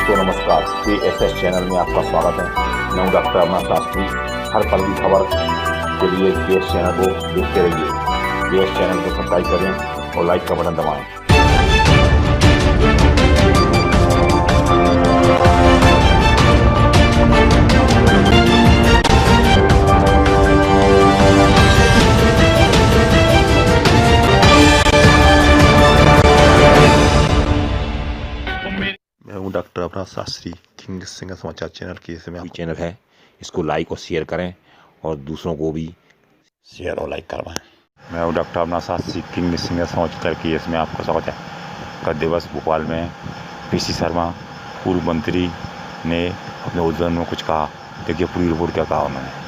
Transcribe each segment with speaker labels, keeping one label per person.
Speaker 1: दोस्तों नमस्कार, KSS channel में आपका स्वागत है। मैं हूं डॉक्टर अमरनाथ शास्त्री। हर पल की खबर के लिए KS चैनल को देखते रहिए। KS चैनल को सब्सक्राइब करें और लाइक का बटन दबाएं।
Speaker 2: मैं हूँ doctor Amarnath Shastri. King singer समाचार चैनल के में
Speaker 1: चैनल है, इसको लाइक और शेयर करें और दूसरों को भी
Speaker 2: शेयर और लाइक करवाएं। मैं हूँ doctor Amarnath Shastri. King singer समाचार के इसमें आपका स्वागत है। कल दिवस भोपाल में PC शर्मा पूर्व मंत्री ने अपने उद्बोधन में कुछ कहा। देखिए पूरी रिपोर्ट क्या कहा उन्होंने।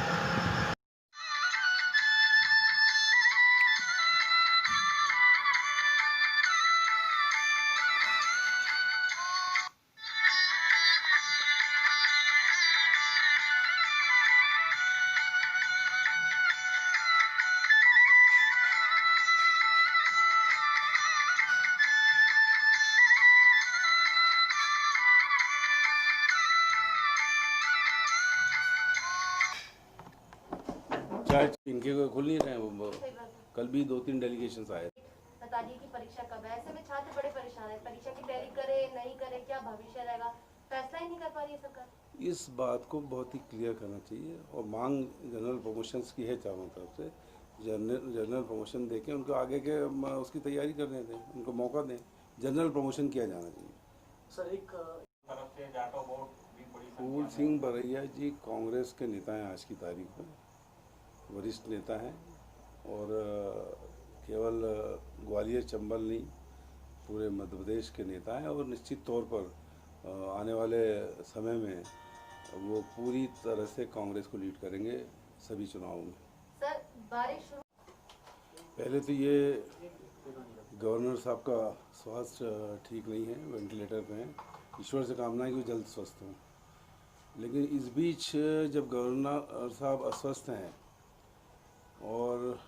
Speaker 3: चाहे इनके खुल नहीं रहे हैं। कल भी 2-3 डेलीगेशंस आए।
Speaker 4: बता दिए कि परीक्षा कब है। ऐसे में छात्र बड़े परेशान हैं। परीक्षा की तैयारी करे नहीं करे, क्या भविष्य रहेगा, फैसला ही नहीं कर पा रही है सरकार।
Speaker 3: इस बात को बहुत ही क्लियर करना चाहिए और मांग जनरल प्रमोशंस की है चारों तरफ से। जनरल प्रमोशन देके उनको आगे के उसकी तैयारी करने दें, उनको मौका दें। जनरल प्रमोशन किया जाना चाहिए।
Speaker 5: सर एक तरफ से जाटो वोट भी बड़ी
Speaker 3: फूल सिंह बरैया जी कांग्रेस के नेता हैं आज की तारीख में, वरिष्ठ नेता हैं और केवल ग्वालियर चंबल नहीं पूरे मध्य प्रदेश के नेता हैं और निश्चित तौर पर आने वाले समय में वो पूरी तरह से कांग्रेस को लीड करेंगे सभी चुनावों में।
Speaker 4: सर बारिश
Speaker 3: पहले तो ये गवर्नर साहब का स्वास्थ्य ठीक नहीं है, वेंटिलेटर पे हैं। ईश्वर से कामना है कि वो जल्द स्वस्थ हों। लेकिन इस बीच जब गवर्नर साहब अस्वस्थ हैं और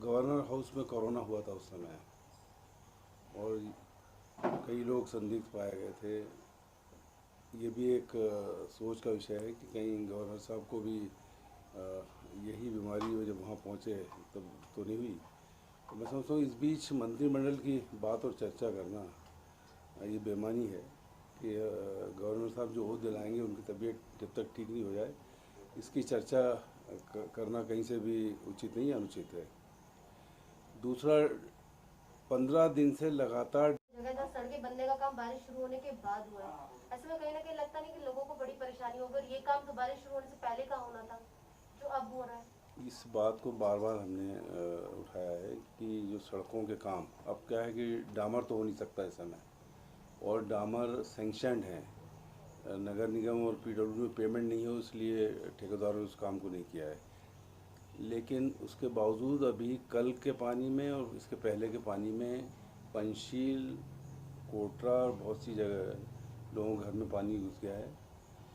Speaker 3: गवर्नर हाउस में कोरोना हुआ था उस समय और कई लोग संदिग्ध पाए गए थे, ये भी एक सोच का विषय है कि कहीं गवर्नर साहब को भी यही बीमारी हो जब वहाँ पहुँचे तब तो नहीं हुई। तो मैं समझता हूँ इस बीच मंत्रिमंडल की बात और चर्चा करना ये बेईमानी है कि गवर्नर साहब जो ओहद दिलाएंगे उनकी तबीयत जब तक ठीक नहीं हो जाए इसकी चर्चा करना कहीं से भी उचित नहीं, अनुचित है। दूसरा, 15 दिन से लगातार
Speaker 4: जगह सड़कें बनने का काम बारिश शुरू होने के बाद हुआ है। ऐसे में कहीं ना कहीं लगता नहीं कि लोगों को बड़ी परेशानी होगी और ये काम तो बारिश शुरू होने से पहले का होना था जो अब हो रहा है।
Speaker 3: इस बात को बार बार हमने उठाया है कि जो सड़कों के काम, अब क्या है कि डामर तो हो नहीं सकता इस समय और डामर सैंक्शनड है, नगर निगम और PWD में पेमेंट नहीं हो इसलिए ठेकेदारों ने उस काम को नहीं किया है। लेकिन उसके बावजूद अभी कल के पानी में और इसके पहले के पानी में पंचशील, कोटरा और बहुत सी जगह लोगों के घर में पानी घुस गया है।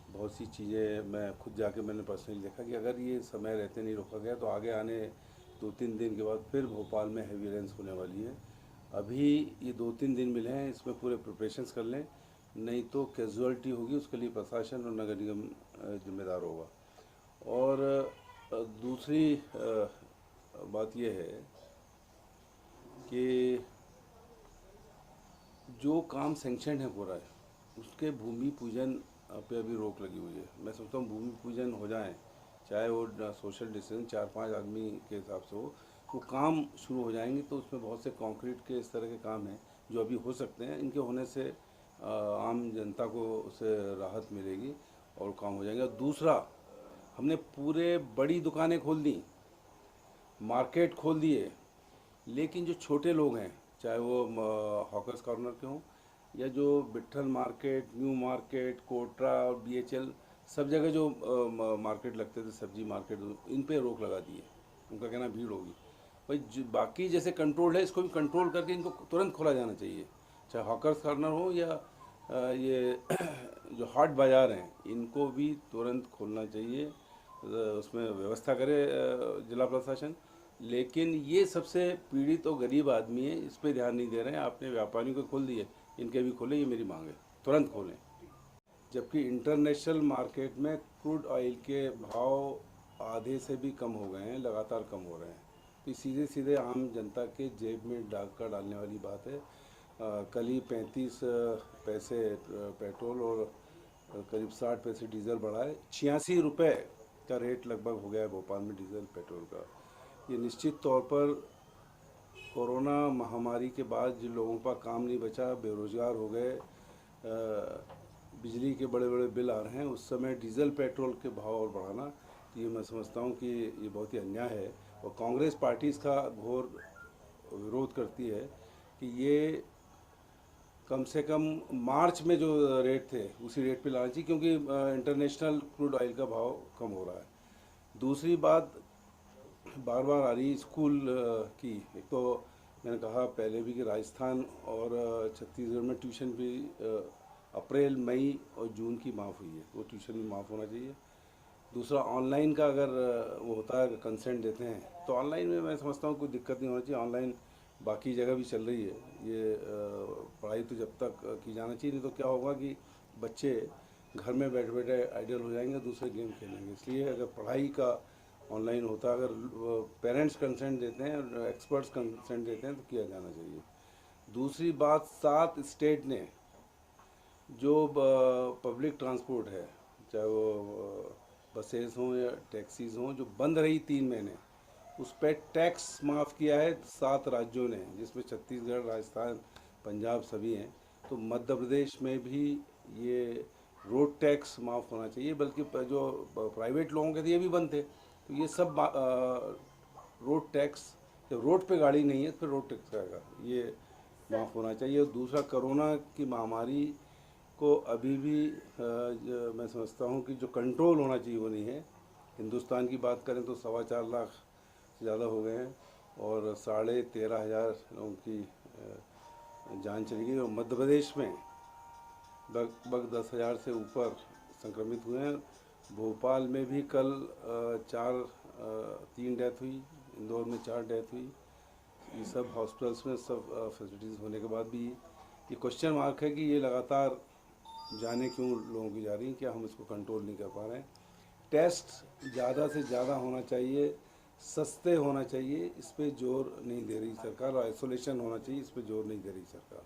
Speaker 3: बहुत सी चीज़ें मैं खुद जाके मैंने पर्सनली देखा कि अगर ये समय रहते नहीं रोका गया तो आगे आने 2-3 दिन के बाद फिर भोपाल में हैवी रेन्स होने वाली है। अभी ये 2-3 दिन मिले हैं, इसमें पूरे प्रिपरेशंस कर लें, नहीं तो कैजुअलिटी होगी, उसके लिए प्रशासन और नगर निगम जिम्मेदार होगा। और दूसरी बात यह है कि जो काम सैंक्शन है पूरा उसके भूमि पूजन पे अभी रोक लगी हुई है। मैं सोचता हूँ भूमि पूजन हो जाए, चाहे वो सोशल डिस्टेंस 4-5 आदमी के हिसाब से हो, वो काम शुरू हो जाएंगे तो उसमें बहुत से कंक्रीट के इस तरह के काम हैं जो अभी हो सकते हैं। इनके होने से आम जनता को उससे राहत मिलेगी और काम हो जाएंगे। दूसरा, हमने पूरे बड़ी दुकानें खोल दी, मार्केट खोल दिए, लेकिन जो छोटे लोग हैं चाहे वो हॉकर्स कॉर्नर के हों या जो विट्ठल मार्केट, न्यू मार्केट, कोटरा और BHL सब जगह जो मार्केट लगते थे, सब्जी मार्केट, इन पे रोक लगा दी है। उनका कहना भीड़ होगी। भाई बाकी जैसे कंट्रोल है इसको भी कंट्रोल करके इनको तुरंत खोला जाना चाहिए, चाहे हॉकर्स कॉर्नर हो या ये जो हाट बाज़ार हैं इनको भी तुरंत खोलना चाहिए। उसमें व्यवस्था करे जिला प्रशासन। लेकिन ये सबसे पीड़ित और गरीब आदमी है, इस पर ध्यान नहीं दे रहे हैं। आपने व्यापारियों को खोल दिए, इनके भी खोले, ये मेरी मांग है, तुरंत खोलें। जबकि इंटरनेशनल मार्केट में क्रूड ऑयल के भाव आधे से भी कम हो गए हैं, लगातार कम हो रहे हैं। तो सीधे सीधे आम जनता के जेब में डाका डालने वाली बात है। कल ही 35 पैसे पेट्रोल और करीब 60 पैसे डीजल बढ़ा है। 86 रुपये का रेट लगभग हो गया है भोपाल में डीजल पेट्रोल का। ये निश्चित तौर पर कोरोना महामारी के बाद जिन लोगों का काम नहीं बचा, बेरोजगार हो गए, बिजली के बड़े बड़े बिल आ रहे हैं, उस समय डीजल पेट्रोल के भाव और बढ़ाना, तो ये मैं समझता हूँ कि ये बहुत ही अन्याय है। और कांग्रेस पार्टी इसका घोर विरोध करती है कि ये कम से कम मार्च में जो रेट थे उसी रेट पे लाना चाहिए, क्योंकि इंटरनेशनल क्रूड ऑयल का भाव कम हो रहा है। दूसरी बात बार बार आ रही स्कूल की। एक तो मैंने कहा पहले भी कि राजस्थान और छत्तीसगढ़ में ट्यूशन भी अप्रैल, मई और जून की माफ़ हुई है, वो ट्यूशन भी माफ़ होना चाहिए। दूसरा, ऑनलाइन का अगर वो होता है, कंसेंट देते हैं, तो ऑनलाइन में मैं समझता हूँ कोई दिक्कत नहीं होना चाहिए। ऑनलाइन बाकी जगह भी चल रही है ये पढ़ाई, तो जब तक की जाना चाहिए। नहीं तो क्या होगा कि बच्चे घर में बैठे बैठे आइडियल हो जाएंगे, दूसरे गेम खेलेंगे। इसलिए अगर पढ़ाई का ऑनलाइन होता, अगर पेरेंट्स कंसेंट देते हैं, एक्सपर्ट्स कंसेंट देते हैं, तो किया जाना चाहिए। दूसरी बात, 7 स्टेट ने जो पब्लिक ट्रांसपोर्ट है, चाहे वो बसेस हों या टैक्सीज़ हों, जो बंद रही 3 महीने, उस पर टैक्स माफ़ किया है 7 राज्यों ने, जिसमें छत्तीसगढ़, राजस्थान, पंजाब सभी हैं। तो मध्य प्रदेश में भी ये रोड टैक्स माफ़ होना चाहिए। बल्कि जो प्राइवेट लोगों के थे ये भी बंद थे, तो ये सब रोड टैक्स, जब रोड पे गाड़ी नहीं है तो फिर रोड टैक्स आएगा, ये माफ़ होना चाहिए। और दूसरा, कोरोना की महामारी को अभी भी मैं समझता हूँ कि जो कंट्रोल होना चाहिए वो नहीं है। हिंदुस्तान की बात करें तो 4.25 लाख से ज़्यादा हो गए हैं और 13,500 लोगों की जान चली गई। और मध्य प्रदेश में लगभग 10,000 से ऊपर संक्रमित हुए हैं। भोपाल में भी कल 3 डेथ हुई, इंदौर में 4 डेथ हुई। ये सब हॉस्पिटल्स में सब फैसिलिटीज़ होने के बाद भी ये क्वेश्चन मार्क है कि ये लगातार जाने क्यों लोगों की जा रही हैं, क्या हम इसको कंट्रोल नहीं कर पा रहे हैं। टेस्ट ज़्यादा से ज़्यादा होना चाहिए, सस्ते होना चाहिए, इस पे जोर नहीं दे रही सरकार। और आइसोलेशन होना चाहिए, इस पे जोर नहीं दे रही सरकार।